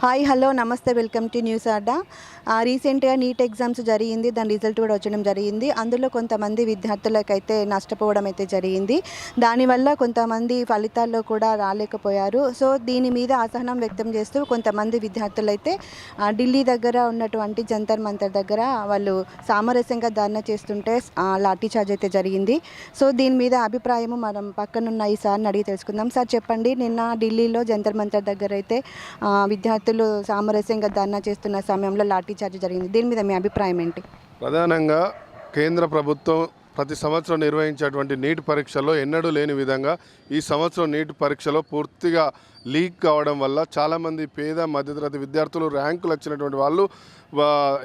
Hi hello నమస్తే welcome to news అడ్డా. రీసెంట్గా NEET exams జరిగింది, దాని రిజల్ట్ కూడా వచ్చడం జరిగింది. అందులో కొంతమంది విద్యార్థులకైతే నష్టపోవడం అయితే జరిగింది. దానివల్ల కొంతమంది ఫలితాల్లో కూడా రాలేకపోయారు. సో దీని మీద అసహనం వ్యక్తం చేస్తూ కొంతమంది విద్యార్థులైతే ఢిల్లీ దగ్గర ఉన్నటువంటి జంతర్ మంతర్ దగ్గర వాళ్ళు సామరస్యంగా ధర్నా చేస్తుంటే లాఠీ చార్జ్ అయితే జరిగింది. సో దీని మీద అభిప్రాయము మనం పక్కనున్న ఈ సార్ని అడిగి తెలుసుకుందాం. సార్ చెప్పండి, నిన్న ఢిల్లీలో జంతర్ మంతర్ దగ్గర అయితే విద్యార్థులు సామరస్యంగా ధర్నా చేస్తున్న సమయంలో లాఠీ చార్జ్ జరిగింది. దీని మీద మీ అభిప్రాయం ఏంటి? ప్రధానంగా కేంద్ర ప్రభుత్వం ప్రతి సంవత్సరం నిర్వహించేటువంటి నీట్ పరీక్షల్లో ఎన్నడూ లేని విధంగా ఈ సంవత్సరం నీట్ పరీక్షలో పూర్తిగా లీక్ కావడం వల్ల చాలామంది పేద మధ్యతరగతి విద్యార్థులు ర్యాంకులు వచ్చినటువంటి వాళ్ళు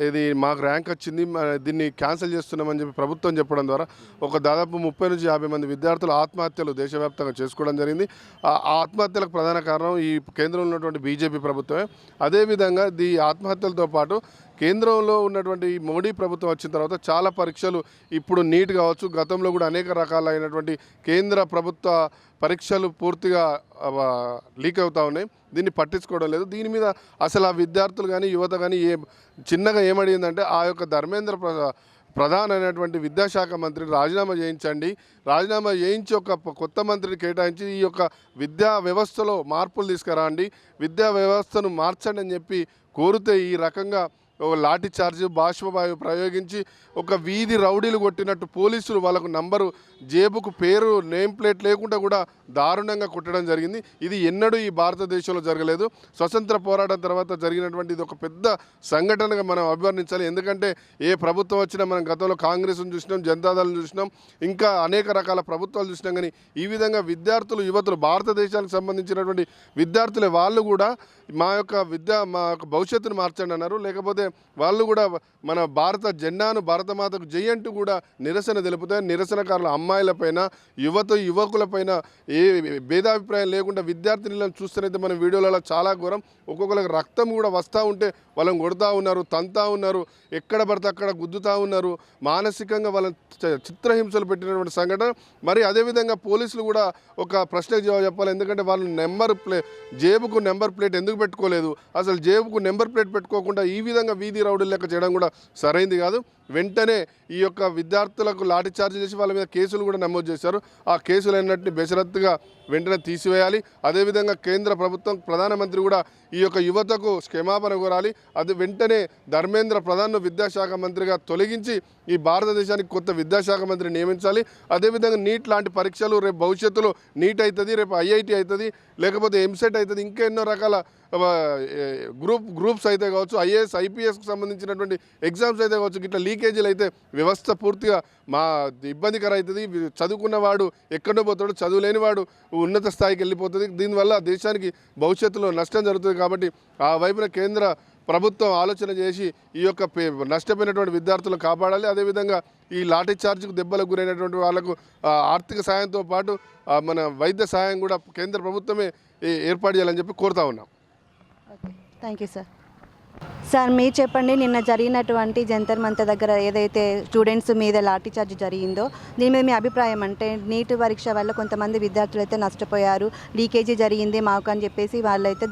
ఇది మాకు ర్యాంక్ వచ్చింది, దీన్ని క్యాన్సిల్ చేస్తున్నామని చెప్పి ప్రభుత్వం చెప్పడం ద్వారా దాదాపు 30 నుంచి 50 మంది విద్యార్థులు ఆత్మహత్యలు దేశవ్యాప్తంగా చేసుకోవడం జరిగింది. ఆ ఆత్మహత్యలకు ప్రధాన కారణం ఈ కేంద్రంలో ఉన్నటువంటి బీజేపీ ప్రభుత్వమే. అదేవిధంగా ఈ ఆత్మహత్యలతో పాటు కేంద్రంలో ఉన్నటువంటి మోడీ ప్రభుత్వం వచ్చిన తర్వాత చాలా పరీక్షలు ఇప్పుడు నీట్ కావచ్చు, గతంలో కూడా అనేక రకాలైనటువంటి కేంద్ర ప్రభుత్వ పరీక్షలు పూర్తిగా లీక్ అవుతూ ఉన్నాయి. దీన్ని పట్టించుకోవడం లేదు. దీని మీద అసలు ఆ విద్యార్థులు కానీ యువత కానీ చిన్నగా ఏమడిగిందంటే ఆ యొక్క ధర్మేంద్ర ప్రధాన్ అయినటువంటి విద్యాశాఖ మంత్రిని రాజీనామా చేయించండి, రాజీనామా చేయించి ఒక కొత్త మంత్రిని కేటాయించి ఈ యొక్క విద్యా వ్యవస్థలో మార్పులు తీసుకురండి, విద్యా వ్యవస్థను మార్చండి అని చెప్పి కోరితే ఈ రకంగా లాఠీ చార్జ్ బాష్పవాయువు ప్రయోగించి ఒక వీధి రౌడీలు కొట్టినట్టు పోలీసులు వాళ్ళకు నంబరు జేబుకు పేరు నేమ్ ప్లేట్ లేకుండా కూడా దారుణంగా కొట్టడం జరిగింది. ఇది ఎన్నడూ ఈ భారతదేశంలో జరగలేదు. స్వతంత్ర పోరాటం తర్వాత జరిగినటువంటి ఇది ఒక పెద్ద సంఘటనగా మనం అభివర్ణించాలి. ఎందుకంటే ఏ ప్రభుత్వం వచ్చినా మనం గతంలో కాంగ్రెస్ను చూసినాం, జనతాదళం చూసినాం, ఇంకా అనేక రకాల ప్రభుత్వాలు చూసినాం. కానీ ఈ విధంగా విద్యార్థులు యువతులు భారతదేశానికి సంబంధించినటువంటి విద్యార్థులే వాళ్ళు కూడా మా యొక్క భవిష్యత్తును మార్చండి అన్నారు. లేకపోతే వాళ్ళు కూడా మన భారత జెండాను భారతమాతకు జై అంటూ కూడా నిరసన తెలుపుతాయి. నిరసనకారుల అమ్మాయిలపైన యువకులపైన ఏ భేదాభిప్రాయం లేకుండా విద్యార్థినులను చూస్తేనైతే మన వీడియోలలో చాలా ఘోరం. ఒక్కొక్కరికి రక్తం కూడా వస్తూ ఉంటే వాళ్ళని కొడుతూ ఉన్నారు, తంతా ఉన్నారు, ఎక్కడ పడితే అక్కడ గుద్దుతూ ఉన్నారు, మానసికంగా వాళ్ళని చిత్రహింసలు పెట్టినటువంటి సంఘటన. మరి అదేవిధంగా పోలీసులు కూడా ఒక ప్రశ్నకు జవాబు చెప్పాలి. ఎందుకంటే వాళ్ళు జేబుకు నెంబర్ ప్లేట్ ఎందుకు పెట్టుకోలేదు, అసలు జేబుకు నెంబర్ ప్లేట్ పెట్టుకోకుండా ఈ విధంగా వీధి రౌడీలు లెక్క చేయడం కూడా సరైంది కాదు. వెంటనే ఈ యొక్క విద్యార్థులకు లాఠీ చార్జ్ చేసి వాళ్ళ మీద కేసులు కూడా నమోదు చేశారు. ఆ కేసులన్నింటినీ బేషరత్తుగా వెంటనే తీసివేయాలి. అదేవిధంగా కేంద్ర ప్రభుత్వం ప్రధానమంత్రి కూడా ఈ యొక్క యువతకు క్షమాపణ కోరాలి. అది వెంటనే ధర్మేంద్ర ప్రధాన్ను విద్యాశాఖ మంత్రిగా తొలగించి ఈ భారతదేశానికి కొత్త విద్యాశాఖ మంత్రిని నియమించాలి. అదేవిధంగా నీట్ లాంటి పరీక్షలు రేపు భవిష్యత్తులో నీట్ అవుతుంది, రేపు ఐఐటి అవుతుంది, లేకపోతే ఎంసెట్ అవుతుంది, ఇంకా ఎన్నో రకాల గ్రూప్స్ అయితే కావచ్చు, ఐఏఎస్ ఐపీఎస్కి సంబంధించినటువంటి ఎగ్జామ్స్ అయితే కావచ్చు. ఇట్లా లీకేజీలు అయితే వ్యవస్థ పూర్తిగా ఇబ్బందికర అవుతుంది. చదువుకున్నవాడు ఎక్కడో పోతాడు, చదువులేనివాడు ఉన్నత స్థాయికి వెళ్ళిపోతుంది. దీనివల్ల దేశానికి భవిష్యత్తులో నష్టం జరుగుతుంది. కాబట్టి ఆ వైపున కేంద్ర ప్రభుత్వం ఆలోచన చేసి ఈ యొక్క నష్టపోయినటువంటి విద్యార్థులను కాపాడాలి. అదేవిధంగా ఈ లాఠీ చార్జ్కు దెబ్బలకు గురైనటువంటి వాళ్ళకు ఆర్థిక సాయంతో పాటు మన వైద్య సాయం కూడా కేంద్ర ప్రభుత్వమే ఏర్పాటు చేయాలని చెప్పి కోరుతా ఉన్నాం. Okay, thank you sir. Sir మీరు చెప్పండి, నిన్న జరిగినటువంటి జంతర్ మంతర్ దగ్గర ఏదైతే స్టూడెంట్స్ మీద లాఠీ చార్జ్ జరిగిందో దీని మీద మీ అభిప్రాయం. అంటే నీట్ పరీక్ష వల్ల కొంతమంది విద్యార్థులు అయితే నష్టపోయారు, లీకేజీ జరిగింది మాకు అని చెప్పేసి వాళ్ళైతే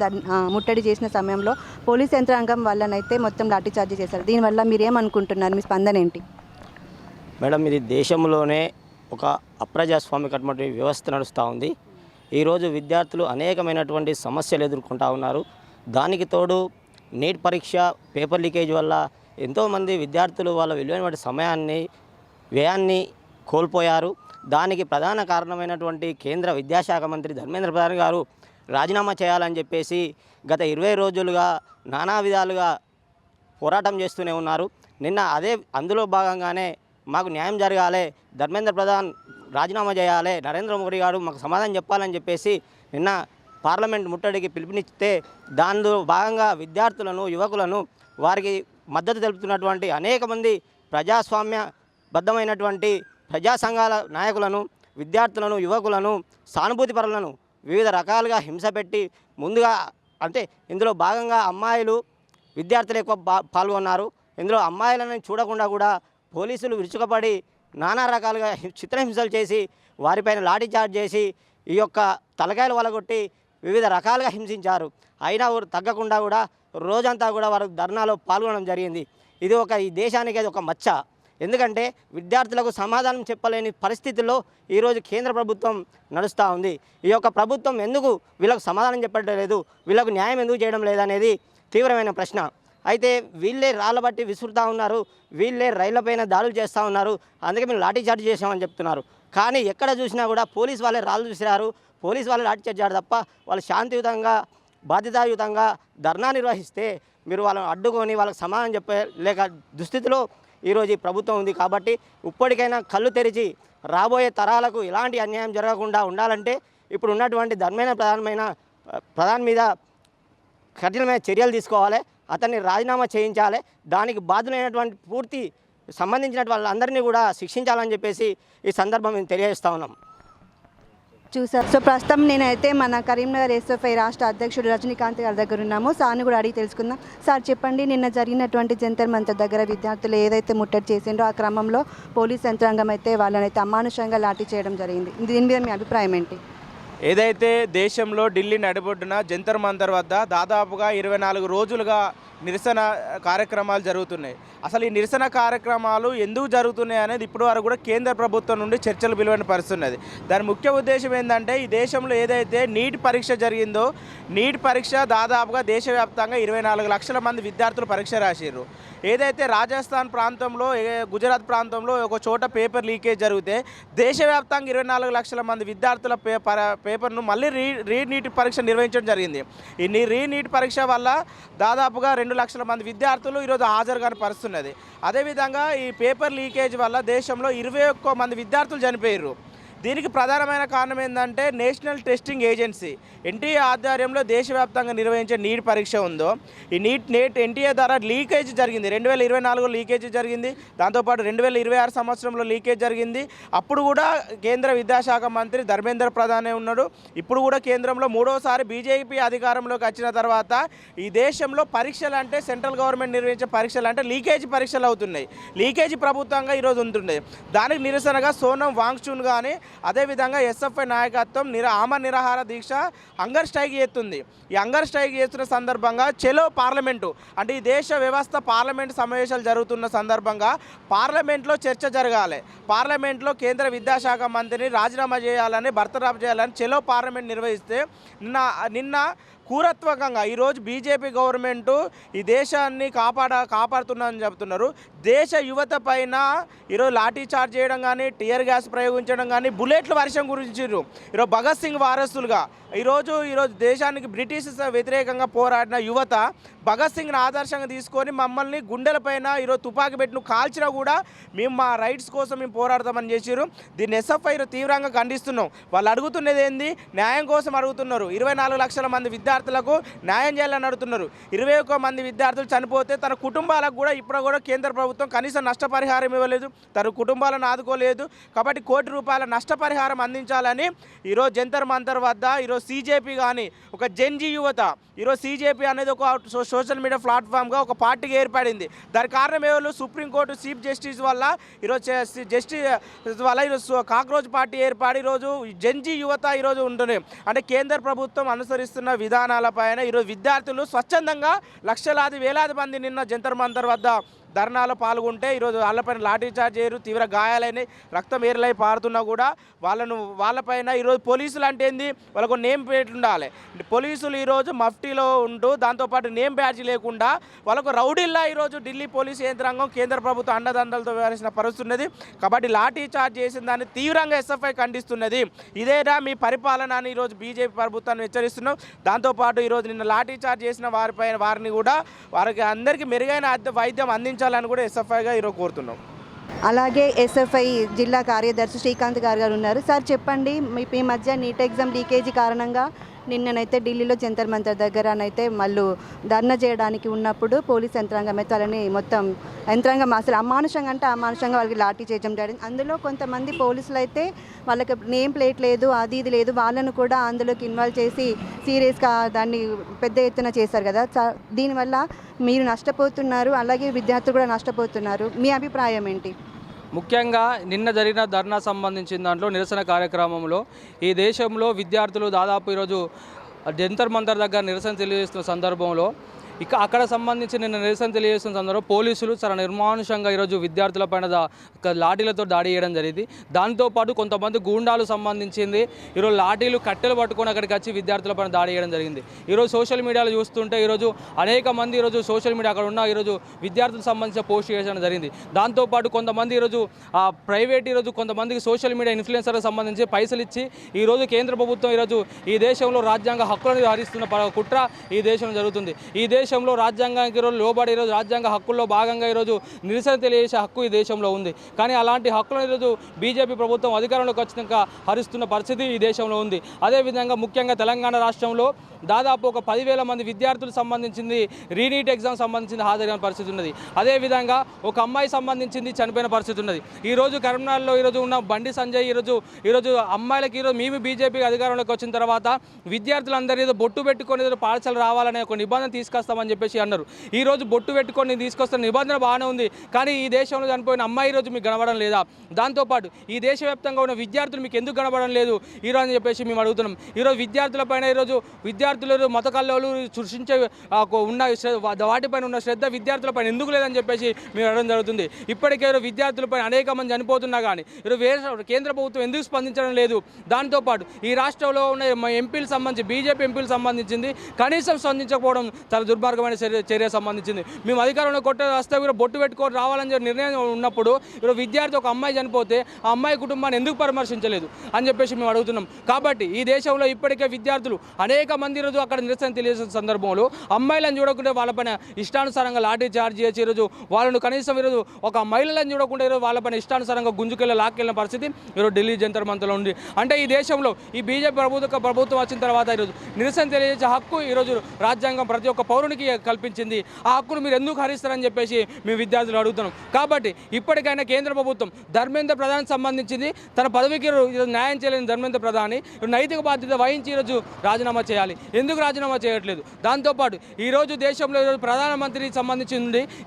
ముట్టడి చేసిన సమయంలో పోలీస్ యంత్రాంగం వాళ్ళనైతే మొత్తం లాఠీ చార్జ్ చేశారు. దీనివల్ల మీరు ఏమనుకుంటున్నారు, మీ స్పందన ఏంటి? మేడం, ఇది దేశంలోనే ఒక అప్రజాస్వామికటువంటి వ్యవస్థ నడుస్తూ ఉంది. ఈరోజు విద్యార్థులు అనేకమైనటువంటి సమస్యలు ఎదుర్కొంటూ ఉన్నారు. దానికి తోడు నీట్ పరీక్ష పేపర్ లీకేజ్ వల్ల ఎంతోమంది విద్యార్థులు వాళ్ళ విలువైన సమయాన్ని వ్యయాన్ని కోల్పోయారు. దానికి ప్రధాన కారణమైనటువంటి కేంద్ర విద్యాశాఖ మంత్రి ధర్మేంద్ర ప్రధాన్ గారు రాజీనామా చేయాలని చెప్పేసి గత 20 రోజులుగా నానా విధాలుగా పోరాటం చేస్తూనే ఉన్నారు. నిన్న అందులో భాగంగానే మాకు న్యాయం జరగాలి, ధర్మేంద్ర ప్రధాన్ రాజీనామా చేయాలి, నరేంద్ర మోడీ గారు మాకు సమాధానం చెప్పాలని చెప్పేసి నిన్న పార్లమెంట్ ముట్టడికి పిలుపునిస్తే దానిలో భాగంగా విద్యార్థులను యువకులను వారికి మద్దతు తెలుపుతున్నటువంటి అనేక మంది ప్రజాస్వామ్యబద్ధమైనటువంటి ప్రజా సంఘాల నాయకులను, విద్యార్థులను, యువకులను, సానుభూతిపరులను వివిధ రకాలుగా హింస పెట్టి ముందుగా అంటే ఇందులో భాగంగా అమ్మాయిలు విద్యార్థులు ఎక్కువ పాల్గొన్నారు. ఇందులో అమ్మాయిలను చూడకుండా కూడా పోలీసులు విరుచుకపడి నానా రకాలుగా చిత్రహింసలు చేసి వారిపైన లాఠీ చార్జ్ చేసి ఈ యొక్క తలకాయలు వలగొట్టి వివిధ రకాలుగా హింసించారు. అయినా తగ్గకుండా కూడా రోజంతా కూడా వారు ధర్నాలో పాల్గొనడం జరిగింది. ఇది ఈ దేశానికి అది ఒక మచ్చ. ఎందుకంటే విద్యార్థులకు సమాధానం చెప్పలేని పరిస్థితుల్లో ఈరోజు కేంద్ర ప్రభుత్వం నడుస్తూ ఉంది. ఈ యొక్క ప్రభుత్వం ఎందుకు వీళ్ళకు సమాధానం చెప్పడం లేదు, వీళ్ళకు న్యాయం ఎందుకు చేయడం లేదనేది తీవ్రమైన ప్రశ్న. అయితే వీళ్ళే రాళ్ళ బట్టి విసురుతూ ఉన్నారు, వీళ్ళే రైళ్లపైన దాడులు చేస్తూ ఉన్నారు. అందుకే మేము లాఠీ చార్జ్ చేసామని చెప్తున్నారు. కానీ ఎక్కడ చూసినా కూడా పోలీసు వాళ్ళే రాళ్ళు విసిరారు, పోలీసు వాళ్ళే లాఠీ చార్జ్ తప్ప వాళ్ళు శాంతియుతంగా బాధ్యతాయుతంగా ధర్నా నిర్వహిస్తే మీరు వాళ్ళని అడ్డుకొని వాళ్ళకి సమాధానం చెప్పే లేక దుస్థితిలో ఈరోజు ఈ ప్రభుత్వం ఉంది. కాబట్టి ఇప్పటికైనా కళ్ళు తెరిచి రాబోయే తరాలకు ఎలాంటి అన్యాయం జరగకుండా ఉండాలంటే ఇప్పుడు ఉన్నటువంటి ప్రధాని మీద కఠినమైన చర్యలు తీసుకోవాలి, అతన్ని రాజీనామా చేయించాలి, దానికి బాధ్యులైనటువంటి పూర్తి సంబంధించిన వాళ్ళందరినీ కూడా శిక్షించాలని చెప్పేసి ఈ సందర్భం మేము తెలియజేస్తా ఉన్నాం. చూసారు. సో ప్రస్తుతం నేనైతే మన కరీంనగర్ ఎస్ఎఫ్ఐ రాష్ట్ర అధ్యక్షుడు రజనీకాంత్ గారి దగ్గర ఉన్నాము. సార్ని కూడా అడిగి తెలుసుకుందాం. సార్ చెప్పండి, నిన్న జరిగినటువంటి జంతర్ మంతర్ దగ్గర విద్యార్థులు ఏదైతే ముట్టడి చేసిండో ఆ క్రమంలో పోలీస్ యంత్రాంగం అయితే వాళ్ళనైతే అమానుషంగా లాఠీ చేయడం జరిగింది. దీని మీద మీ అభిప్రాయం ఏంటి? ఏదైతే దేశంలో ఢిల్లీ నడిబొడ్డున జంతర్ మంతర్ వద్ద దాదాపుగా 24 రోజులుగా నిరసన కార్యక్రమాలు జరుగుతున్నాయి. అసలు ఈ నిరసన కార్యక్రమాలు ఎందుకు జరుగుతున్నాయి అనేది ఇప్పుడు వరకు కూడా కేంద్ర ప్రభుత్వం నుండి చర్చలు పిలువని పరిస్థితున్నది. దాని ముఖ్య ఉద్దేశం ఏంటంటే ఈ దేశంలో ఏదైతే నీట్ పరీక్ష జరిగిందో నీట్ పరీక్ష దాదాపుగా దేశవ్యాప్తంగా 24 లక్షల మంది విద్యార్థులు పరీక్ష రాసిర్రు. ఏదైతే రాజస్థాన్ ప్రాంతంలో గుజరాత్ ప్రాంతంలో ఒక చోట పేపర్ లీకేజ్ జరిగితే దేశవ్యాప్తంగా 24 లక్షల మంది విద్యార్థుల పేపర్ను మళ్ళీ రీనీట్ పరీక్ష నిర్వహించడం జరిగింది. ఈ రీనీట్ పరీక్ష వల్ల దాదాపుగా 2 లక్షల మంది విద్యార్థులు ఈరోజు హాజరు కాని పరిస్థితున్నది. అదేవిధంగా ఈ పేపర్ లీకేజ్ వల్ల దేశంలో 21 మంది విద్యార్థులు చనిపోయారు. దీనికి ప్రధానమైన కారణం ఏంటంటే నేషనల్ టెస్టింగ్ ఏజెన్సీ ఎన్టీఏ ఆధ్వర్యంలో దేశవ్యాప్తంగా నిర్వహించే నీట్ పరీక్ష ఉందో ఈ నేట్ ఎన్టీఏ ద్వారా లీకేజ్ జరిగింది. 2024 లీకేజ్ జరిగింది, దాంతోపాటు 2026 సంవత్సరంలో లీకేజ్ జరిగింది. అప్పుడు కూడా కేంద్ర విద్యాశాఖ మంత్రి ధర్మేంద్ర ప్రధానే ఉన్నాడు. ఇప్పుడు కూడా కేంద్రంలో మూడోసారి బీజేపీ అధికారంలోకి వచ్చిన తర్వాత ఈ దేశంలో పరీక్షలు అంటే సెంట్రల్ గవర్నమెంట్ నిర్వహించే పరీక్షలు అంటే లీకేజ్ పరీక్షలు అవుతున్నాయి. లీకేజీ ప్రభుత్వంగా ఈరోజు ఉంటుండే. దానికి నిరసనగా సోనం వాంగ్చున్ కానీ అదేవిధంగా ఎస్ఎఫ్ఐ నాయకత్వం ఆమరణ నిరాహార దీక్ష హంగర్ స్ట్రైక్ చేస్తుంది. ఈ హంగర్ స్ట్రైక్ చేస్తున్న సందర్భంగా చెలో పార్లమెంటు అంటే ఈ దేశ వ్యవస్థ పార్లమెంటు సమావేశాలు జరుగుతున్న సందర్భంగా పార్లమెంట్లో చర్చ జరగాలి, పార్లమెంట్లో కేంద్ర విద్యాశాఖ మంత్రిని రాజీనామా చేయాలని బర్తరఫ్ చేయాలని చెలో పార్లమెంట్ నిర్వహిస్తే నిన్న కూరత్వకంగా ఈరోజు బీజేపీ గవర్నమెంటు ఈ దేశాన్ని కాపాడుతుందని చెప్తున్నారు. దేశ యువత పైన ఈరోజు లాఠీ చార్జ్ చేయడం కానీ టియర్ గ్యాస్ ప్రయోగించడం కానీ బుల్లెట్ల వర్షం గురించి ఈరోజు భగత్ సింగ్ వారసులుగా ఈరోజు దేశానికి బ్రిటిష్ వ్యతిరేకంగా పోరాడిన యువత భగత్ సింగ్ని ఆదర్శంగా తీసుకొని మమ్మల్ని గుండెలపైన ఈరోజు తుపాకీ పెట్టి కాల్చినా కూడా మేము మా రైట్స్ కోసం మేము పోరాడతామని చేసిరు. దీన్ని ఎస్ఎఫ్ఐ తీవ్రంగా ఖండిస్తున్నాం. వాళ్ళు అడుగుతున్నది ఏంది? న్యాయం కోసం అడుగుతున్నారు. 24 లక్షల మంది విద్యార్థులకు న్యాయం చేయాలని అడుగుతున్నారు. 21 మంది విద్యార్థులు చనిపోతే తన కుటుంబాలకు కూడా ఇప్పుడు కూడా కేంద్ర ప్రభుత్వం కనీసం నష్టపరిహారం ఇవ్వలేదు, తన కుటుంబాలను ఆదుకోలేదు. కాబట్టి ₹1 కోటి నష్టపరిహారం అందించాలని ఈరోజు జంతర్ మంతర్ వద్ద ఈరోజు సీజేపీ కానీ ఒక జెన్జీ యువత ఈరోజు సీజేపీ అనేది ఒక సోషల్ మీడియా ప్లాట్ఫామ్గా ఒక పార్టీకి ఏర్పడింది. దానికి కారణం ఎవరు? సుప్రీంకోర్టు చీఫ్ జస్టిస్ వల్ల ఈరోజు జస్టిస్ వల్ల ఈరోజు కాక్రోచ్ పార్టీ ఏర్పడి ఈరోజు జెన్జీ యువత ఈరోజు ఉంటుంది. అంటే కేంద్ర ప్రభుత్వం అనుసరిస్తున్న విధానాలపైన ఈరోజు విద్యార్థులు స్వచ్ఛందంగా లక్షలాది వేలాది మంది నిన్న జంతర్ మంతర్ వద్ద ధర్నాలో పాల్గొంటే ఈరోజు వాళ్ళపైన లాఠీ చార్జ్ చేయరు, తీవ్ర గాయాలైన రక్తం ఏర్లై పారుతున్నా కూడా వాళ్ళపైన ఈరోజు పోలీసులు అంటే ఏంది? వాళ్ళకు నేమ్ ప్లేట్ ఉండాలి. పోలీసులు ఈరోజు మఫ్టీలో ఉంటూ దాంతోపాటు నేమ్ బ్యాడ్జ్ లేకుండా వాళ్ళకు రౌడీల్లా ఈరోజు ఢిల్లీ పోలీసు యంత్రాంగం కేంద్ర ప్రభుత్వం అండదండలతో వ్యవహరించిన పరిస్థితి ఉన్నది. కాబట్టి లాఠీ చార్జ్ చేసిన దాన్ని తీవ్రంగా ఎస్ఎఫ్ఐ ఖండిస్తున్నది. ఇదేనా మీ పరిపాలన అని ఈరోజు బీజేపీ ప్రభుత్వాన్ని హెచ్చరిస్తున్నాం. దాంతోపాటు ఈరోజు నిన్న లాఠీ చార్జ్ చేసిన వారిని కూడా వారికి అందరికీ మెరుగైన వైద్యం అందించాలని కూడా ఎస్ఎఫ్ఐగా ఈరోజు కోరుతున్నాం. అలాగే ఎస్ఎఫ్ఐ జిల్లా కార్యదర్శి శ్రీకాంత్ గారు ఉన్నారు. సార్ చెప్పండి, మీ మధ్య నీట్ ఎగ్జామ్ లీకేజీ కారణంగా నిన్ననైతే ఢిల్లీలో జంతర్ మంతర్ దగ్గరనైతే మళ్ళీ ధర్నా చేయడానికి ఉన్నప్పుడు పోలీస్ యంత్రాంగం అయితే వాళ్ళని మొత్తం యంత్రాంగం అసలు అమానుషంగా అంటే అమానుషంగా వాళ్ళకి లాఠీ చేయడం జరిగింది. అందులో కొంతమంది పోలీసులు అయితే వాళ్ళకి నేమ్ ప్లేట్ లేదు, అది ఇది లేదు, వాళ్ళను కూడా అందులోకి ఇన్వాల్వ్ చేసి సీరియస్గా దాన్ని పెద్ద ఎత్తున చేశారు కదా. దీనివల్ల మీరు నష్టపోతున్నారు, అలాగే విద్యార్థులు కూడా నష్టపోతున్నారు. మీ అభిప్రాయం ఏంటి? ముఖ్యంగా నిన్న జరిగిన ధర్నా సంబంధించిన దాంట్లో నిరసన కార్యక్రమంలో ఈ దేశంలో విద్యార్థులు దాదాపు ఈరోజు జంతర్ మంతర్ దగ్గర నిరసన తెలియజేస్తున్న సందర్భంలో అక్కడ సంబంధించి నిన్న నిరసన తెలియజేస్తున్న సందర్భంలో పోలీసులు చాలా నిర్మానుషంగా ఈరోజు విద్యార్థులపైన లాఠీలతో దాడి చేయడం జరిగింది. దాంతోపాటు కొంతమంది గూండాలు సంబంధించింది ఈరోజు లాఠీలు కట్టెలు పట్టుకొని అక్కడికి వచ్చి విద్యార్థులపైన దాడి చేయడం జరిగింది. ఈరోజు సోషల్ మీడియాలో చూస్తుంటే ఈరోజు అనేక మంది ఈరోజు సోషల్ మీడియా అక్కడ ఉన్న ఈరోజు విద్యార్థులకు సంబంధించిన పోస్ట్ చేయడం జరిగింది. దాంతోపాటు కొంతమంది ఈరోజు ప్రైవేట్ ఈరోజు కొంతమందికి సోషల్ మీడియా ఇన్ఫ్లుయెన్సర్లకు సంబంధించి పైసలు ఇచ్చి ఈరోజు కేంద్ర ప్రభుత్వం ఈరోజు ఈ దేశంలో రాజ్యాంగ హక్కులను హరిస్తున్న కుట్ర ఈ దేశంలో జరుగుతుంది. ఈ దేశంలో రాజ్యాంగానికి ఈరోజు లోబడి ఈరోజు రాజ్యాంగ హక్కుల్లో భాగంగా ఈరోజు నిరసన తెలియజేసే హక్కు ఈ దేశంలో ఉంది. కానీ అలాంటి హక్కులను ఈరోజు బీజేపీ ప్రభుత్వం అధికారంలోకి వచ్చినాక హరిస్తున్న పరిస్థితి ఈ దేశంలో ఉంది. అదేవిధంగా ముఖ్యంగా తెలంగాణ రాష్ట్రంలో దాదాపు ఒక 10,000 మంది విద్యార్థులకు సంబంధించింది రీనీట్ ఎగ్జామ్ సంబంధించింది హాజరైన పరిస్థితి ఉన్నది. అదేవిధంగా ఒక అమ్మాయి సంబంధించింది చనిపోయిన పరిస్థితి ఉన్నది. ఈరోజు కరీంనగర్లో ఈరోజు ఉన్న బండి సంజయ్ ఈరోజు అమ్మాయిలకి ఈరోజు మేము బీజేపీ అధికారంలోకి వచ్చిన తర్వాత విద్యార్థులందరూ ఏదో బొట్టు పెట్టుకొని ఏదో పాఠశాల రావాలనే ఒక నిబంధన తీసుకొస్తామని చెప్పేసి అన్నారు. ఈరోజు బొట్టు పెట్టుకొని తీసుకొస్తున్న నిబంధన బాగానే ఉంది, కానీ ఈ దేశంలో చనిపోయిన అమ్మాయి ఈరోజు మీకు కనబడడం లేదా? దాంతోపాటు ఈ దేశవ్యాప్తంగా ఉన్న విద్యార్థులు మీకు ఎందుకు కనబడడం లేదు ఈరోజు అని చెప్పేసి మేము అడుగుతున్నాం. ఈరోజు విద్యార్థులపైన ఈరోజు విద్యార్థులు మత కల్లోలు సృష్టించే ఉన్న వాటిపైన ఉన్న శ్రద్ధ విద్యార్థులపైన ఎందుకు లేదని చెప్పేసి మేము అడగడం జరుగుతుంది. ఇప్పటికే విద్యార్థులపైన అనేక మంది చనిపోతున్నా కానీ ఈరోజు కేంద్ర ప్రభుత్వం ఎందుకు స్పందించడం లేదు? దాంతోపాటు ఈ రాష్ట్రంలో ఉన్న ఎంపీలకు సంబంధించి బీజేపీ ఎంపీలకు సంబంధించింది కనీసం స్పందించకపోవడం చాలా దుర్మార్గమైన చర్య సంబంధించింది. మేము అధికారంలో వస్తే బొట్టు పెట్టుకొని రావాలని నిర్ణయం ఉన్నప్పుడు ఈరోజు విద్యార్థి ఒక అమ్మాయి చనిపోతే ఆ అమ్మాయి కుటుంబాన్ని ఎందుకు పరామర్శించలేదు అని చెప్పేసి మేము అడుగుతున్నాం. కాబట్టి ఈ దేశంలో ఇప్పటికే విద్యార్థులు అనేక మంది ఈరోజు అక్కడ నిరసన తెలియజేసిన సందర్భంలో అమ్మాయిలను చూడకుండా వాళ్ళపైన ఇష్టానుసారంగా లాఠీ చార్జ్ చేసి ఈరోజు వాళ్ళను కనీసం ఈరోజు ఒక మహిళలను చూడకుండా ఈరోజు వాళ్ళపైన ఇష్టానుసారంగా గుంజుకెళ్ళి లాక్కెళ్ళిన పరిస్థితి ఈరోజు ఢిల్లీ జంతర్ మంతర్లో ఉంది. అంటే ఈ దేశంలో ఈ బీజేపీ ప్రభుత్వం వచ్చిన తర్వాత ఈరోజు నిరసన తెలియజేసే హక్కు ఈరోజు రాజ్యాంగం ప్రతి ఒక్క పౌరునికి కల్పించింది. ఆ హక్కును మీరు ఎందుకు హరిస్తారని చెప్పేసి మేము విద్యార్థులు అడుగుతున్నాం. కాబట్టి ఇప్పటికైనా కేంద్ర ప్రభుత్వం ధర్మేంద్ర ప్రధానికి సంబంధించింది తన పదవికి న్యాయం చేయలేని ధర్మేంద్ర ప్రధాని నైతిక బాధ్యత వహించి ఈరోజు రాజీనామా చేయాలి. ఎందుకు రాజీనామా చేయట్లేదు? దాంతోపాటు ఈరోజు దేశంలో ఈరోజు ప్రధానమంత్రికి సంబంధించి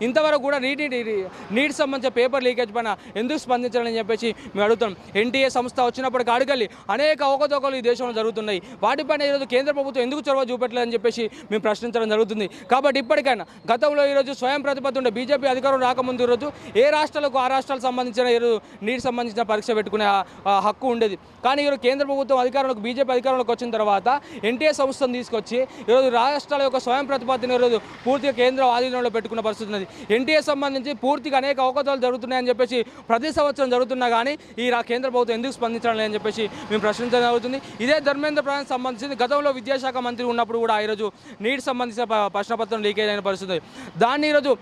ఇంతవరకు కూడా నీటి సంబంధించిన పేపర్ లీకేజ్ పైన ఎందుకు స్పందించాలని చెప్పేసి మేము అడుగుతాం. ఎన్టీఏ సంస్థ వచ్చినప్పటికి అడగలి అనేక అవకతవకలు ఈ దేశంలో జరుగుతున్నాయి. వాటిపైన ఈరోజు కేంద్ర ప్రభుత్వం ఎందుకు చొరవ చూపెట్టలేదని చెప్పేసి మేము ప్రశ్నించడం జరుగుతుంది. కాబట్టి ఇప్పటికైనా గతంలో ఈరోజు స్వయం ప్రతిపత్తి ఉండే బీజేపీ అధికారం రాకముందు ఈరోజు ఏ రాష్ట్రాలకు ఆ రాష్ట్రాలకు సంబంధించిన ఈరోజు నీటికి సంబంధించిన పరీక్ష పెట్టుకునే హక్కు ఉండేది. కానీ ఈరోజు కేంద్ర ప్రభుత్వం అధికారంలోకి బీజేపీ అధికారంలోకి వచ్చిన తర్వాత ఎన్టీఏ సంస్థను తీసుకొచ్చి ఈరోజు రాష్ట్రాల యొక్క స్వయం ప్రతిపత్తిని ఈరోజు పూర్తిగా కేంద్ర ఆధీనంలో పెట్టుకున్న పరిస్థితి ఉన్నది. ఎన్టీఏ సంబంధించి పూర్తిగా అనేక అవకతవకలు జరుగుతున్నాయని చెప్పేసి ప్రతి సంవత్సరం జరుగుతున్నా కానీ ఈ కేంద్ర ప్రభుత్వం ఎందుకు స్పందించడం అని చెప్పేసి మేము ప్రశ్నించడం జరుగుతుంది. ఇదే ధర్మేంద్ర ప్రధాన్ సంబంధించి గతంలో విద్యాశాఖ మంత్రి ఉన్నప్పుడు కూడా ఈరోజు నీటి సంబంధించిన ప్రశ్నపత్రం లీకేజ్ అయిన పరిస్థితి. దాన్ని ఈరోజు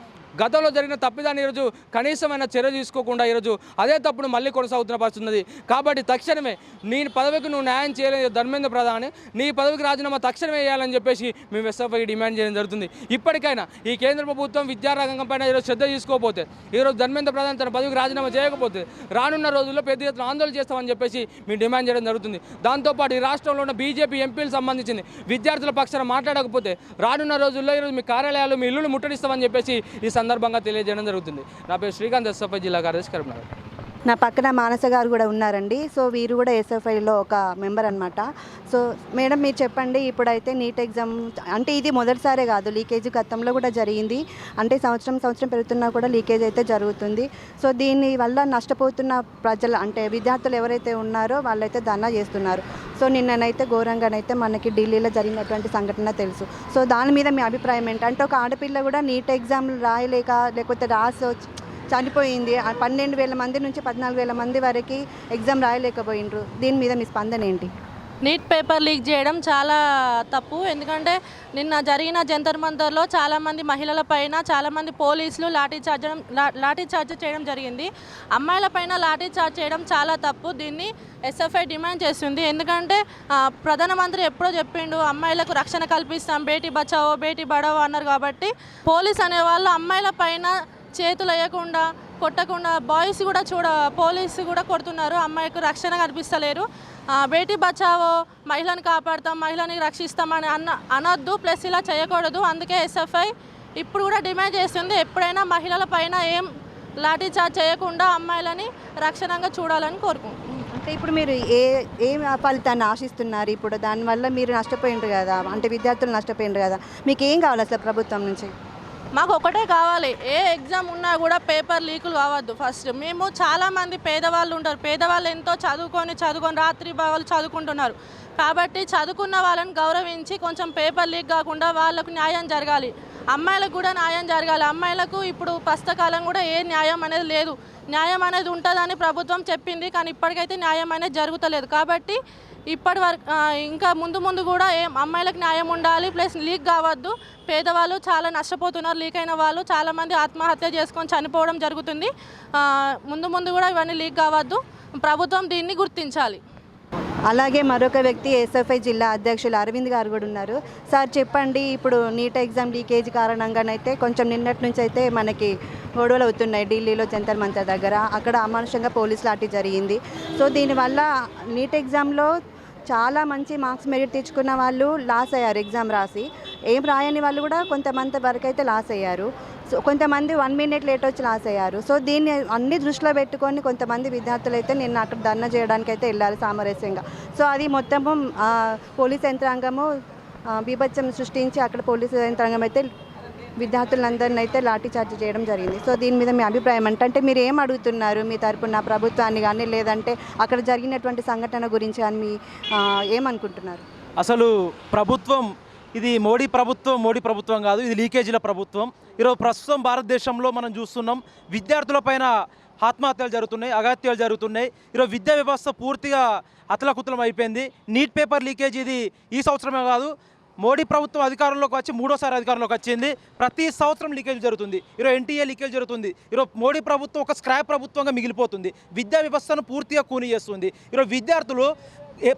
గతంలో జరిగిన తప్పిదాన్ని ఈరోజు కనీసమైన చర్య తీసుకోకుండా ఈరోజు అదే తప్పును మళ్ళీ కొనసాగుతున్న పరిస్థితి ఉన్నది. కాబట్టి తక్షణమే నీ పదవికి నువ్వు న్యాయం చేయలేదు ధర్మేంద్ర ప్రధాని, నీ పదవికి రాజీనామా తక్షణమే వేయాలని చెప్పేసి మేము ఎస్ఎఫ్ఐ డిమాండ్ చేయడం జరుగుతుంది. ఇప్పటికైనా ఈ కేంద్ర ప్రభుత్వం విద్యారంగం పైన ఈరోజు శ్రద్ధ తీసుకోకపోతే, ఈరోజు ధర్మేంద్ర ప్రధాని తన పదవికి రాజీనామా చేయకపోతే రానున్న రోజుల్లో పెద్ద ఎత్తున ఆందోళన చేస్తామని చెప్పేసి మేము డిమాండ్ చేయడం జరుగుతుంది. దాంతోపాటు ఈ రాష్ట్రంలో ఉన్న బీజేపీ ఎంపీలకు సంబంధించింది విద్యార్థుల పక్షాన మాట్లాడకపోతే రానున్న రోజుల్లో ఈరోజు మీ కార్యాలయాలు మీ ఇల్లును ముట్టడిస్తామని చెప్పేసి ఈ సందర్భంగా తెలియజేయడం జరుగుతుంది. నా పేరు శ్రీకాంత్, ఎస్ఎఫ్ఐ జిల్లా కార్యదర్శి, కరీంనగర్. నా పక్కన మానస గారు కూడా ఉన్నారండి. సో వీరు కూడా ఎస్ఎఫ్ఐలో ఒక మెంబర్ అనమాట. సో మేడం మీరు చెప్పండి, ఇప్పుడైతే నీట్ ఎగ్జామ్ అంటే ఇది మొదటిసారే కాదు, లీకేజ్ గతంలో కూడా జరిగింది. అంటే సంవత్సరం పెరుగుతున్నా కూడా లీకేజ్ అయితే జరుగుతుంది. సో దీని వల్ల నష్టపోతున్న ప్రజలు అంటే విద్యార్థులు ఎవరైతే ఉన్నారో వాళ్ళైతే ధర్నా చేస్తున్నారు. సో నిన్ననైతే ఘోరంగానైతే మనకి ఢిల్లీలో జరిగినటువంటి సంఘటన తెలుసు. సో దాని మీద మీ అభిప్రాయం ఏంటి? అంటే ఒక ఆడపిల్ల కూడా నీట్ ఎగ్జామ్ రాయలేక లేకపోతే రాసి చనిపోయింది. 12,000 మంది నుంచి 14,000 మంది వరకు ఎగ్జామ్ రాయలేకపోయినరు. దీని మీద మీ స్పందన ఏంటి? నీట్ పేపర్ లీక్ చేయడం చాలా తప్పు. ఎందుకంటే జరిగిన జంతర్ మంతర్లో చాలామంది మహిళల పైన చాలామంది పోలీసులు లాఠీ చార్జ్ చేయడం జరిగింది. అమ్మాయిల పైన లాఠీ చార్జ్ చేయడం చాలా తప్పు. దీన్ని ఎస్ఎఫ్ఐ డిమాండ్ చేస్తుంది. ఎందుకంటే ప్రధానమంత్రి ఎప్పుడో చెప్పిండు అమ్మాయిలకు రక్షణ కల్పిస్తాం, బేటీ బచావో బేటీ బడావో అన్నారు. కాబట్టి పోలీస్ అనేవాళ్ళు అమ్మాయిల పైన చేతులు వేయకుండా కొట్టకుండా పోలీసు కూడా కొడుతున్నారు. అమ్మాయికి రక్షణ కల్పిస్తలేరు. బేటీ బచావో మహిళని కాపాడుతాం, మహిళని రక్షిస్తామని అనొద్దు, ప్లస్ ఇలా చేయకూడదు. అందుకే ఎస్ఎఫ్ఐ ఇప్పుడు కూడా డిమాండ్ చేస్తుంది ఎప్పుడైనా మహిళల పైన ఏం లాఠీ చార్జ్ చేయకుండా అమ్మాయిలని రక్షణగా చూడాలని కోరుకుంటున్నాం. అంటే ఇప్పుడు మీరు ఏ ఫలితాన్ని ఆశిస్తున్నారు? ఇప్పుడు దానివల్ల మీరు నష్టపోయిండ్రు కదా, అంటే విద్యార్థులు నష్టపోయిండ్రు కదా, మీకు ఏం కావాలి అసలు ప్రభుత్వం నుంచి? మాకు ఒకటే కావాలి, ఏ ఎగ్జామ్ ఉన్నా కూడా పేపర్ లీకులు కావద్దు. ఫస్ట్ మేము చాలామంది పేదవాళ్ళు ఉంటారు, పేదవాళ్ళు ఎంతో చదువుకొని రాత్రి భావాలు చదువుకుంటున్నారు. కాబట్టి చదువుకున్న వాళ్ళని గౌరవించి కొంచెం పేపర్ లీక్ కాకుండా వాళ్ళకు న్యాయం జరగాలి. అమ్మాయిలకు కూడా న్యాయం జరగాలి. అమ్మాయిలకు ఇప్పుడు ప్రస్తుతకాలం కూడా ఏ న్యాయం అనేది లేదు. న్యాయం అనేది ఉంటుందని ప్రభుత్వం చెప్పింది, కానీ ఇప్పటికైతే న్యాయం అనేది జరుగుతలేదు. కాబట్టి ఇప్పటి వరకు ఇంకా ముందు కూడా అమ్మాయిలకు న్యాయం ఉండాలి, ప్లస్ లీక్ కావద్దు. పేదవాళ్ళు చాలా నష్టపోతున్నారు, లీక్ అయిన వాళ్ళు చాలామంది ఆత్మహత్య చేసుకొని చనిపోవడం జరుగుతుంది. ముందు కూడా ఇవన్నీ లీక్ కావద్దు, ప్రభుత్వం దీన్ని గుర్తించాలి. అలాగే మరొక వ్యక్తి ఎస్ఎఫ్ఐ జిల్లా అధ్యక్షులు అరవింద్ గారు కూడా ఉన్నారు. సార్ చెప్పండి, ఇప్పుడు నీట్ ఎగ్జామ్ లీకేజ్ కారణంగానైతే కొంచెం నిన్నటి నుంచి అయితే మనకి గొడవలు అవుతున్నాయి ఢిల్లీలో జంతర్ మంతర్ దగ్గర. అక్కడ అమానుషంగా పోలీస్ లాఠీ జరిగింది. సో దీనివల్ల నీట్ ఎగ్జామ్లో చాలా మంచి మార్క్స్ మెరిట్ తెచ్చుకున్న వాళ్ళు లాస్ అయ్యారు, ఎగ్జామ్ రాసి. ఏం రాయని వాళ్ళు కూడా కొంతమంది వరకు అయితే లాస్ అయ్యారు. సో కొంతమంది 1 minute లేట్ వచ్చి లాస్ అయ్యారు. సో దీన్ని అన్ని దృష్టిలో పెట్టుకొని కొంతమంది విద్యార్థులు అయితే నిన్న అక్కడ ధర్నా చేయడానికి అయితే వెళ్ళారు సామరస్యంగా. సో అది మొత్తము పోలీస్ యంత్రాంగము బీభత్సం సృష్టించి అక్కడ పోలీసు యంత్రాంగం అయితే విద్యార్థులందరినీ అయితే లాఠీ చార్జ్ చేయడం జరిగింది. సో దీని మీద మీ అభిప్రాయం అంటే మీరు ఏం అడుగుతున్నారు మీ తరపున ప్రభుత్వాన్ని కానీ, లేదంటే అక్కడ జరిగినటువంటి సంఘటన గురించి కానీ మీ ఏమనుకుంటున్నారు? అసలు ప్రభుత్వం ఇది మోడీ ప్రభుత్వం కాదు, ఇది లీకేజీల ప్రభుత్వం. ఈరోజు ప్రస్తుతం భారతదేశంలో మనం చూస్తున్నాం, విద్యార్థులపైన ఆత్మహత్యలు జరుగుతున్నాయి, అగత్యాలు జరుగుతున్నాయి. ఈరోజు విద్యా వ్యవస్థ పూర్తిగా అతలకుతలం అయిపోయింది. నీట్ పేపర్ లీకేజ్ ఇది ఈ సంవత్సరమే కాదు, మోడీ ప్రభుత్వం అధికారంలోకి వచ్చి 3వ అధికారంలోకి వచ్చింది. ప్రతి సంవత్సరం లీకేజ్ జరుగుతుంది. ఈరోజు ఎన్టీఏ లీకేజ్ జరుగుతుంది. ఈరోజు మోడీ ప్రభుత్వం ఒక స్క్రాప్ ప్రభుత్వంగా మిగిలిపోతుంది, విద్యా వ్యవస్థను పూర్తిగా కూని చేస్తుంది. ఈరోజు విద్యార్థులు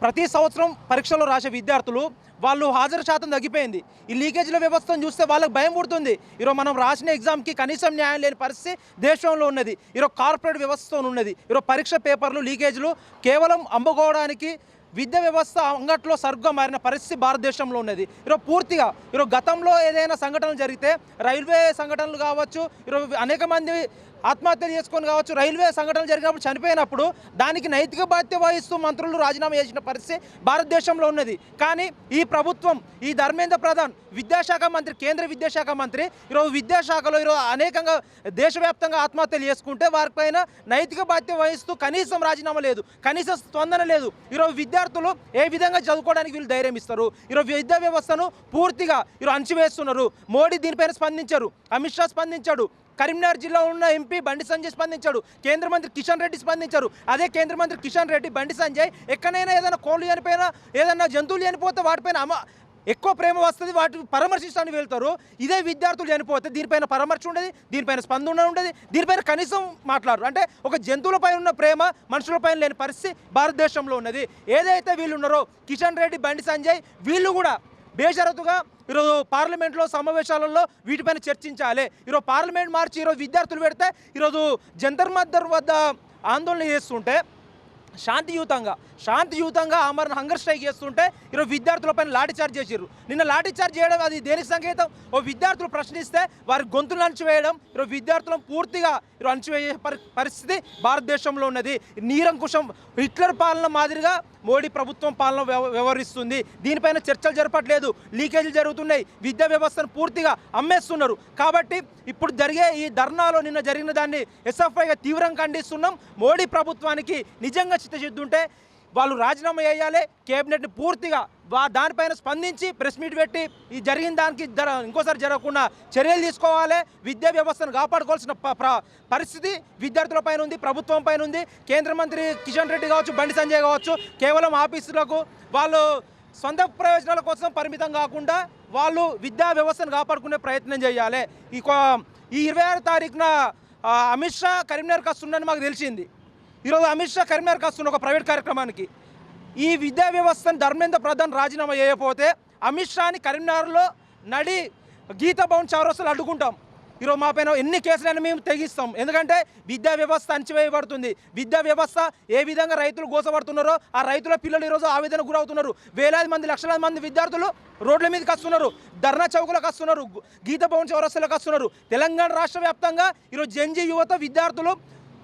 ప్రతి సంవత్సరం పరీక్షలో రాసే విద్యార్థులు వాళ్ళు హాజరు శాతం తగ్గిపోయింది. ఈ లీకేజీల వ్యవస్థను చూస్తే వాళ్ళకి భయం పుడుతుంది. ఈరోజు మనం రాసిన ఎగ్జామ్కి కనీసం న్యాయం లేని పరిస్థితి దేశంలో ఉన్నది. ఈరోజు కార్పొరేట్ వ్యవస్థతో ఉన్నది. ఈరోజు పరీక్ష పేపర్లు లీకేజీలు కేవలం అమ్ముకోవడానికి విద్యా వ్యవస్థ అంగట్లో సరుగ్గా మారిన పరిస్థితి భారతదేశంలో ఉన్నది. ఈరోజు పూర్తిగా గతంలో ఏదైనా సంఘటనలు జరిగితే, రైల్వే సంఘటనలు కావచ్చు, ఈరోజు అనేక మంది ఆత్మహత్యలు చేసుకొని కావచ్చు, రైల్వే సంఘటనలు జరిగినప్పుడు చనిపోయినప్పుడు దానికి నైతిక బాధ్యత వహిస్తూ మంత్రులు రాజీనామా చేసిన పరిస్థితి భారతదేశంలో ఉన్నది. కానీ ఈ ప్రభుత్వం, ఈ ధర్మేంద్ర ప్రధాన్ విద్యాశాఖ మంత్రి, కేంద్ర విద్యాశాఖ మంత్రి ఈరోజు విద్యాశాఖలో ఈరోజు అనేకంగా దేశవ్యాప్తంగా ఆత్మహత్యలు చేసుకుంటే వారిపైన నైతిక బాధ్యత వహిస్తూ కనీసం రాజీనామా లేదు, కనీసం స్పందన లేదు. ఈరోజు విద్యార్థులు ఏ విధంగా చదువుకోవడానికి వీళ్ళు ధైర్యం ఇస్తారు? ఈరోజు విద్యా వ్యవస్థను పూర్తిగా ఈరోజు అణచివేస్తున్నారు. మోడీ దీనిపైన స్పందించారు, అమిత్ షా స్పందించాడు, కరీంనగర్ జిల్లా ఉన్న ఎంపీ బండి సంజయ్ స్పందించాడు, కేంద్ర మంత్రి కిషన్ రెడ్డి స్పందించారు. అదే కేంద్ర మంత్రి కిషన్ రెడ్డి, బండి సంజయ్ ఎక్కడైనా ఏదైనా కోళ్ళు చనిపోయినా, ఏదైనా జంతువులు చనిపోతే వాటిపైన ఎక్కువ ప్రేమ వస్తుంది, వాటి పరామర్శించడానికి వెళ్తారు. ఇదే విద్యార్థులు చనిపోతే దీనిపైన పరామర్శ ఉండదు, దీనిపైన స్పందన ఉండదు, దీనిపైన కనీసం మాట్లాడరు. అంటే ఒక జంతువులపై ఉన్న ప్రేమ మనుషులపైన లేని పరిస్థితి భారతదేశంలో ఉన్నది. ఏదైతే వీళ్ళు ఉన్నారో కిషన్ రెడ్డి, బండి సంజయ్, వీళ్ళు కూడా బేషరతుగా ఈరోజు పార్లమెంట్లో సమావేశాలలో వీటిపైన చర్చించాలి. ఈరోజు పార్లమెంట్ మార్చి ఈరోజు విద్యార్థులు పెడితే, ఈరోజు జంతర్ మంతర్ వద్ద ఆందోళన చేస్తుంటే శాంతియుతంగా ఆమరణ హంగర్ స్ట్రైక్ చేస్తుంటే ఈరోజు విద్యార్థులపైన లాఠీ చార్జ్ చేసారు. నిన్న లాఠీ చార్జ్ చేయడం అది దేనికి సంకేతం? ఓ విద్యార్థులు ప్రశ్నిస్తే వారి గొంతులు అణచివేయడం, ఈరోజు విద్యార్థులను పూర్తిగా ఈరోజు అణచివేసే పరిస్థితి భారతదేశంలో ఉన్నది. నిరంకుశం హిట్లర్ పాలన మాదిరిగా మోడీ ప్రభుత్వం పాలన వ్యవహరిస్తుంది. దీనిపైన చర్చలు జరపట్లేదు, లీకేజీలు జరుగుతున్నాయి, విద్యా వ్యవస్థను పూర్తిగా అమ్మేస్తున్నారు. కాబట్టి ఇప్పుడు జరిగే ఈ ధర్నాలో నిన్న జరిగిన దాన్ని ఎస్ఎఫ్ఐగా తీవ్రంగా ఖండిస్తున్నాం. మోడీ ప్రభుత్వానికి నిజంగా చిత్తశుద్ధి ఉంటే వాళ్ళు రాజీనామా చేయాలి, కేబినెట్ని పూర్తిగా దానిపైన స్పందించి ప్రెస్ మీట్ పెట్టి ఈ జరిగిన దానికి ఇంకోసారి జరగకుండా చర్యలు తీసుకోవాలి. విద్యా వ్యవస్థను కాపాడుకోవాల్సిన పరిస్థితి విద్యార్థులపైన ఉంది, ప్రభుత్వం పైన ఉంది. కేంద్ర మంత్రి కిషన్ రెడ్డి కావచ్చు, బండి సంజయ్ కావచ్చు, కేవలం ఆఫీసులకు వాళ్ళు సొంత ప్రయోజనాల కోసం పరిమితం కాకుండా వాళ్ళు విద్యా వ్యవస్థను కాపాడుకునే ప్రయత్నం చేయాలి. ఈ 26వ తారీఖున అమిత్ షా కరీంనగర్కి వస్తుందని మాకు తెలిసింది. ఈరోజు అమిత్ షా కరీంనగర్కి వస్తున్న ఒక ప్రైవేట్ కార్యక్రమానికి. ఈ విద్యా వ్యవస్థను ధర్మేంద్ర ప్రధాన్ రాజీనామా చేయకపోతే అమిత్ షాని కరీంనగర్లో నడి గీతా భవన్ చౌరస్తాలో అడ్డుకుంటాం. ఈరోజు మా పైన ఎన్ని కేసులైనా మేము తెగిస్తాం. ఎందుకంటే విద్యా వ్యవస్థ అణచివేయబడుతుంది. విద్యా వ్యవస్థ ఏ విధంగా రైతులు గోసపడుతున్నారో ఆ రైతుల పిల్లలు ఈరోజు ఆవేదన గురవుతున్నారు. వేలాది మంది, లక్షలాది మంది విద్యార్థులు రోడ్ల మీదకి వస్తున్నారు, ధర్నా చౌకులకు వస్తున్నారు, గీతా భవన్ చౌరస్తాలకు వస్తున్నారు. తెలంగాణ రాష్ట్ర వ్యాప్తంగా ఈరోజు జెన్జీ యువత విద్యార్థులు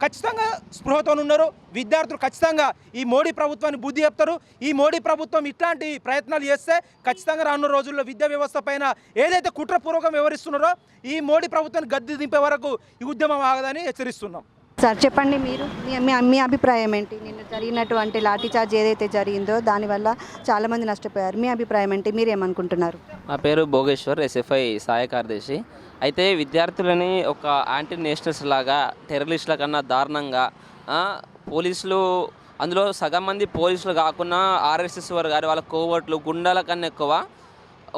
ఖచ్చితంగా స్పృహతో ఉన్నారు. విద్యార్థులు ఖచ్చితంగా ఈ మోడీ ప్రభుత్వాన్ని బుద్ధి చెప్తారు. ఈ మోడీ ప్రభుత్వం ఇట్లాంటి ప్రయత్నాలు చేస్తే ఖచ్చితంగా రానున్న రోజుల్లో విద్యా వ్యవస్థ పైన ఏదైతే కుట్రపూర్వకం వ్యవహరిస్తున్నారో ఈ మోడీ ప్రభుత్వాన్ని గద్దె దింపే వరకు ఈ ఉద్యమం ఆగదని హెచ్చరిస్తున్నాం. సార్ చెప్పండి, మీరు మీ అభిప్రాయం ఏంటి? నిన్న జరిగినటువంటి లాఠీచార్జ్ ఏదైతే జరిగిందో దానివల్ల చాలామంది నష్టపోయారు. మీ అభిప్రాయం ఏంటి? మీరు ఏమనుకుంటున్నారు? నా పేరు భోగేశ్వర్, ఎస్ఎఫ్ఐ సహాయ కార్యదర్శి. అయితే విద్యార్థులని ఒక యాంటీ నేషనల్స్ లాగా, టెర్రరిస్టుల కన్నా దారుణంగా పోలీసులు, అందులో సగం మంది పోలీసులు కాకుండా ఆర్ఎస్ఎస్ వారు గారు వాళ్ళ కోవట్లు గుండాల కన్నా ఎక్కువ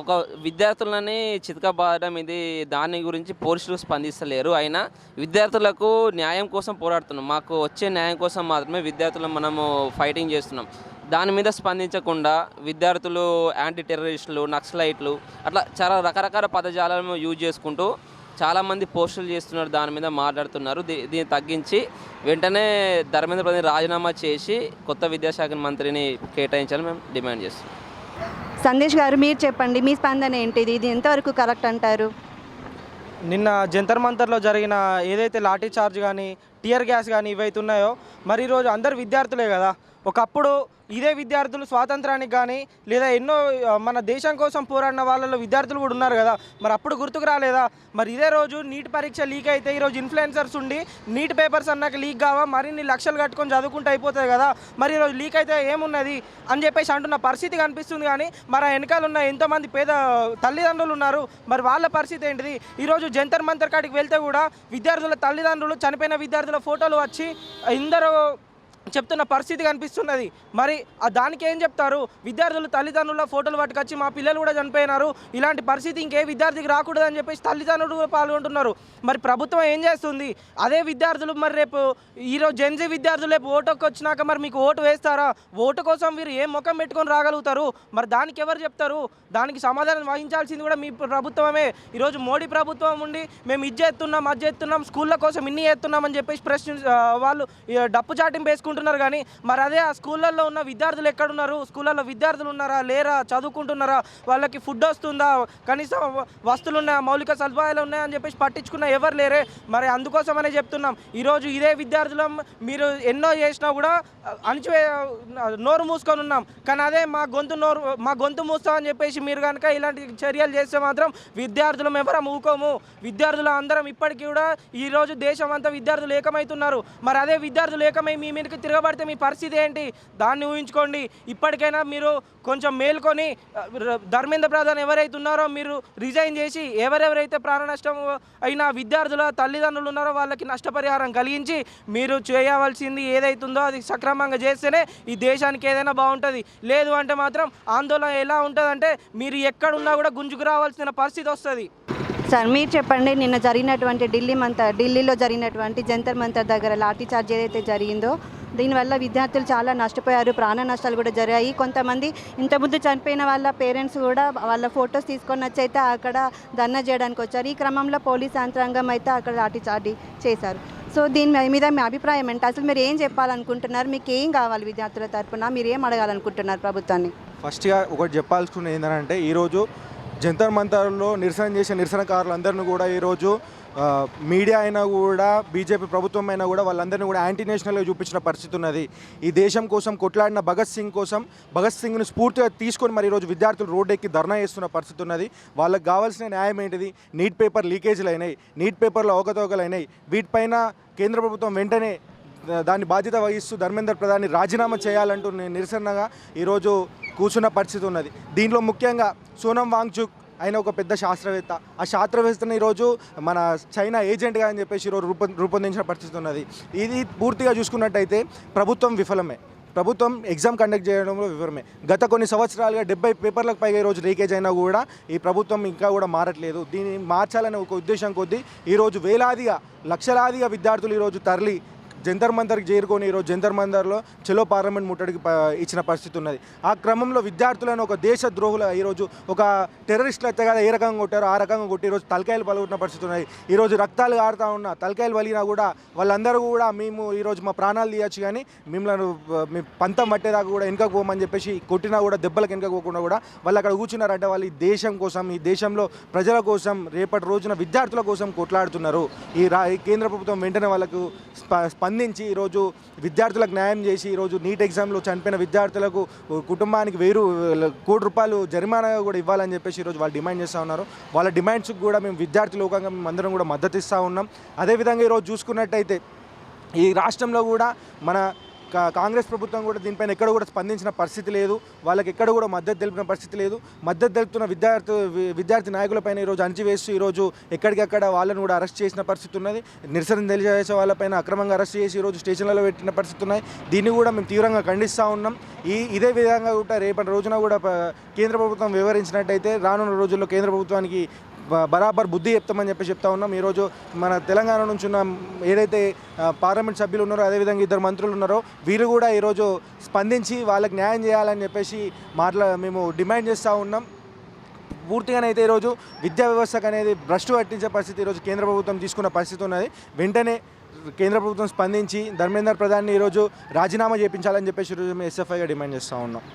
ఒక విద్యార్థులని చితకబాదడం, ఇది దాని గురించి పోలీసులు స్పందిస్తలేరు. అయినా విద్యార్థులకు న్యాయం కోసం పోరాడుతున్నాం. మాకు వచ్చే న్యాయం కోసం మాత్రమే విద్యార్థులను మనము ఫైటింగ్ చేస్తున్నాం. దాని మీద స్పందించకుండా విద్యార్థులు యాంటీ టెర్రరిస్టులు, నక్సలైట్లు అట్లా చాలా రకరకాల పదజాలను యూజ్ చేసుకుంటూ చాలామంది పోస్టులు చేస్తున్నారు, దాని మీద మాట్లాడుతున్నారు. దీన్ని తగ్గించి వెంటనే ధర్మేంద్ర ప్రధాన్ రాజీనామా చేసి కొత్త విద్యాశాఖ మంత్రిని కేటాయించాలని మేము డిమాండ్ చేస్తున్నాం. సందేశ్ గారు, మీరు చెప్పండి, మీ స్పందన ఏంటిది? ఇది ఎంతవరకు కరెక్ట్ అంటారు? నిన్న జంతర్ మంతర్లో జరిగిన ఏదైతే లాఠీ చార్జ్ కానీ టియర్ గ్యాస్ కానీ ఇవైతే ఉన్నాయో, మరి ఈరోజు అందరు విద్యార్థులే కదా. ఒకప్పుడు ఇదే విద్యార్థులు స్వాతంత్రానికి కానీ లేదా ఎన్నో మన దేశం కోసం పోరాడిన వాళ్ళలో విద్యార్థులు కూడా ఉన్నారు కదా. మరి అప్పుడు గుర్తుకు రాలేదా? మరి ఇదే రోజు నీట్ పరీక్ష లీక్ అయితే ఈరోజు ఇన్ఫ్లుయెన్సర్స్ ఉండి నీట్ పేపర్స్ అన్నాక లీక్ కావా, మరిన్ని లక్షలు కట్టుకొని చదువుకుంటూ అయిపోతుంది కదా. మరి ఈరోజు లీక్ అయితే ఏమున్నది అని చెప్పేసి అంటున్న పరిస్థితి కనిపిస్తుంది. కానీ మరి ఆ వెనకాల ఉన్న ఎంతోమంది పేద తల్లిదండ్రులు ఉన్నారు, మరి వాళ్ళ పరిస్థితి ఏంటిది? ఈరోజు జంతర్ మంతర్ కాడికి వెళ్తే కూడా విద్యార్థుల తల్లిదండ్రులు, చనిపోయిన విద్యార్థుల ఫోటోలు వచ్చి ఇందరూ చెప్తున్న పరిస్థితి కనిపిస్తున్నది. మరి దానికి ఏం చెప్తారు? విద్యార్థులు తల్లిదండ్రుల ఫోటోలు పట్టుకొచ్చి మా పిల్లలు కూడా చనిపోయినారు, ఇలాంటి పరిస్థితి ఇంకే విద్యార్థికి రాకూడదని చెప్పేసి తల్లిదండ్రులు కూడా పాల్గొంటున్నారు. మరి ప్రభుత్వం ఏం చేస్తుంది? అదే విద్యార్థులు మరి రేపు ఈరోజు జెన్జీ విద్యార్థులు రేపు ఓటుకు వచ్చినాక మరి మీకు ఓటు వేస్తారా? ఓటు కోసం మీరు ఏం ముఖం పెట్టుకొని రాగలుగుతారు? మరి దానికి ఎవరు చెప్తారు? దానికి సమాధానం వహించాల్సింది కూడా మీ ప్రభుత్వమే. ఈరోజు మోడీ ప్రభుత్వం ఉండి మేము ఇది చేస్తున్నాం, అది చేస్తున్నాం, స్కూళ్ళ కోసం ఇన్ని చేస్తున్నాం అని చెప్పేసి వాళ్ళు డప్పు చాటింపు వేసుకుంటున్నారు. కానీ మరి అదే ఆ స్కూళ్ళల్లో ఉన్న విద్యార్థులు ఎక్కడున్నారు? స్కూళ్ళల్లో విద్యార్థులు ఉన్నారా లేరా? చదువుకుంటున్నారా? వాళ్ళకి ఫుడ్ వస్తుందా? కనీసం వస్తువులు ఉన్నాయా? మౌలిక సదుపాయాలు ఉన్నాయని చెప్పేసి పట్టించుకున్న ఎవరు లేరే. మరి అందుకోసమనే చెప్తున్నాం, ఈరోజు ఇదే విద్యార్థులం మీరు ఎన్నో చేసినా కూడా నోరు మూసుకొని ఉన్నాం. కానీ అదే మా గొంతు మూస్తామని చెప్పేసి మీరు కనుక ఇలాంటి చర్యలు చేస్తే మాత్రం విద్యార్థులం ఎవరం ఊకోము. విద్యార్థులు అందరం ఇప్పటికీ కూడా ఈరోజు దేశం అంతా విద్యార్థులు ఏకమవుతున్నారు. మరి అదే విద్యార్థులు ఏకమై మీ మీదకి తిరగబడితే మీ పరిస్థితి ఏంటి? దాన్ని ఊహించుకోండి. ఇప్పటికైనా మీరు కొంచెం మేల్కొని ధర్మేంద్ర ప్రధాన్ ఎవరైతే ఉన్నారో మీరు రిజైన్ చేసి ఎవరెవరైతే ప్రాణ నష్టం అయిన విద్యార్థుల తల్లిదండ్రులు ఉన్నారో వాళ్ళకి నష్టపరిహారం కలిగించి మీరు చేయవలసింది ఏదైతుందో అది సక్రమంగా చేస్తేనే ఈ దేశానికి ఏదైనా బాగుంటుంది. లేదు అంటే మాత్రం ఆందోళన ఎలా ఉంటుందంటే మీరు ఎక్కడున్నా కూడా గుంజుకు రావాల్సిన పరిస్థితి వస్తుంది. సార్ మీరు చెప్పండి, నిన్న జరిగినటువంటి ఢిల్లీలో జరిగినటువంటి జంతర్ మంతర్ దగ్గర లాఠీచార్జ్ ఏదైతే జరిగిందో దీనివల్ల విద్యార్థులు చాలా నష్టపోయారు, ప్రాణ నష్టాలు కూడా జరిగాయి. కొంతమంది ఇంతకుముందు చనిపోయిన వాళ్ళ పేరెంట్స్ కూడా వాళ్ళ ఫొటోస్ తీసుకొని వచ్చి అయితే అక్కడ ధర్నా చేయడానికి వచ్చారు. ఈ క్రమంలో పోలీస్ యంత్రాంగం అయితే అక్కడ లాఠీచార్జ్ చేశారు. సో దీని మీద మీ అభిప్రాయం ఏంటి? అసలు మీరు ఏం చెప్పాలనుకుంటున్నారు? మీకు ఏం కావాలి విద్యార్థుల తరఫున? మీరు ఏం అడగాలనుకుంటున్నారు ప్రభుత్వాన్ని? ఫస్ట్గా ఒకటి చెప్పాల్సుకున్నది ఏంటంటే, ఈరోజు జంతర్ మంతర్లో నిరసన చేసే నిరసనకారులందరినీ కూడా ఈరోజు మీడియా అయినా కూడా బీజేపీ ప్రభుత్వం అయినా కూడా వాళ్ళందరినీ కూడా యాంటీ నేషనల్గా చూపించిన పరిస్థితి ఉన్నది. ఈ దేశం కోసం కొట్లాడిన భగత్ సింగ్ను స్ఫూర్తిగా తీసుకొని మరి ఈరోజు విద్యార్థులు రోడ్డు ఎక్కి ధర్నా చేస్తున్న పరిస్థితి ఉన్నది. వాళ్ళకి కావాల్సిన న్యాయం ఏంటిది? నీట్ పేపర్ లీకేజీలు అయినాయి, నీట్ పేపర్లో అవకతవకలు అయినాయి. వీటిపైన కేంద్ర ప్రభుత్వం వెంటనే దాన్ని బాధ్యత వహిస్తూ ధర్మేంద్ర ప్రధాన్ని రాజీనామా చేయాలంటూ నిరసనగా ఈరోజు కూర్చున్న పరిస్థితి ఉన్నది. దీంట్లో ముఖ్యంగా సోనం వాంగ్చుక్ ఆయన ఒక పెద్ద శాస్త్రవేత్త. ఆ శాస్త్రవేత్తని ఈరోజు మన చైనా ఏజెంట్గా అని చెప్పేసి ఈరోజు రూపొందించిన పరిస్థితి ఉన్నది. ఇది పూర్తిగా చూసుకున్నట్టయితే ప్రభుత్వం విఫలమే. ప్రభుత్వం ఎగ్జామ్ కండక్ట్ చేయడంలో విఫలమే. గత కొన్ని సంవత్సరాలుగా 70 పేపర్లకు పైగా ఈరోజు లీకేజ్ అయినా కూడా ఈ ప్రభుత్వం ఇంకా కూడా మారట్లేదు. దీన్ని మార్చాలనే ఒక ఉద్దేశం కొద్దీ ఈరోజు లక్షలాదిగా విద్యార్థులు ఈరోజు తరలి జంతర్ మంతర్కి చేరుకొని ఈరోజు జంతర్ మంతర్లో చెలో పార్లమెంట్ ముట్టడికి ఇచ్చిన పరిస్థితి ఉన్నది. ఆ క్రమంలో విద్యార్థులను ఒక దేశ ద్రోహుల ఈరోజు ఒక టెర్రరిస్టులు అయితే కదా ఏ రకంగా కొట్టారో ఆ రకంగా కొట్టి ఈరోజు తలకాయలు పలుగుతున్న పరిస్థితి ఉన్నది. ఈరోజు రక్తాలు కారుతా ఉన్న తలకాయలు వలిగినా కూడా వాళ్ళందరూ కూడా మేము ఈరోజు మా ప్రాణాలు తీయచ్చు కానీ మిమ్మల్ని మీ పంతం పట్టేదాకా కూడా వెనుకకు పోమని చెప్పేసి కొట్టినా కూడా దెబ్బలకు వెనుక పోకుండా కూడా వాళ్ళు అక్కడ కూర్చున్నారంటే వాళ్ళు ఈ దేశం కోసం, ఈ దేశంలో ప్రజల కోసం, రేపటి రోజున విద్యార్థుల కోసం కొట్లాడుతున్నారు. ఈ కేంద్ర ప్రభుత్వం వెంటనే వాళ్ళకు స్పందించి ఈరోజు విద్యార్థులకు న్యాయం చేసి ఈరోజు నీట్ ఎగ్జామ్లో చనిపోయిన విద్యార్థులకు కుటుంబానికి 1000 కోటి రూపాయలు జరిమానాగా కూడా ఇవ్వాలని చెప్పేసి ఈరోజు వాళ్ళు డిమాండ్ చేస్తూ ఉన్నారు. వాళ్ళ డిమాండ్స్కి కూడా మేము విద్యార్థి లోకంగా మేము అందరం కూడా మద్దతు ఇస్తూ ఉన్నాం. అదేవిధంగా ఈరోజు చూసుకున్నట్టయితే ఈ రాష్ట్రంలో కూడా మన కాంగ్రెస్ ప్రభుత్వం కూడా దీనిపైన ఎక్కడ కూడా స్పందించిన పరిస్థితి లేదు. వాళ్ళకి ఎక్కడ కూడా మద్దతు తెలిపిన పరిస్థితి లేదు. మద్దతు తెలుపుతున్న విద్యార్థి నాయకులపైన ఈరోజు అణచివేస్తూ ఈరోజు ఎక్కడికక్కడ వాళ్ళను కూడా అరెస్ట్ చేసిన పరిస్థితి ఉన్నది. నిరసన తెలియజేసే వాళ్ళపైన అక్రమంగా అరెస్ట్ చేసి ఈరోజు స్టేషన్లలో పెట్టిన పరిస్థితి ఉన్నాయి. దీన్ని కూడా మేము తీవ్రంగా ఖండిస్తూ ఉన్నాం. ఇదే విధంగా కూడా రేపటి రోజున కూడా కేంద్ర ప్రభుత్వం వివరించినట్టయితే రానున్న రోజుల్లో కేంద్ర ప్రభుత్వానికి బరాబర్ బుద్ధి చెప్తామని చెప్తా ఉన్నాం. ఈరోజు మన తెలంగాణ నుంచి ఉన్న ఏదైతే పార్లమెంట్ సభ్యులు ఉన్నారో అదేవిధంగా 2 మంత్రులు ఉన్నారో వీరు కూడా ఈరోజు స్పందించి వాళ్ళకి న్యాయం చేయాలని చెప్పేసి మేము డిమాండ్ చేస్తూ ఉన్నాం. పూర్తిగానైతే ఈరోజు విద్యా వ్యవస్థకు అనేది భ్రష్టు పట్టించే పరిస్థితి ఈరోజు కేంద్ర ప్రభుత్వం తీసుకున్న పరిస్థితి ఉన్నది. వెంటనే కేంద్ర ప్రభుత్వం స్పందించి ధర్మేందర్ ప్రధాన్ని ఈరోజు రాజీనామా చేయించాలని చెప్పేసి ఈరోజు మేము ఎస్ఎఫ్ఐగా డిమాండ్ చేస్తూ ఉన్నాం.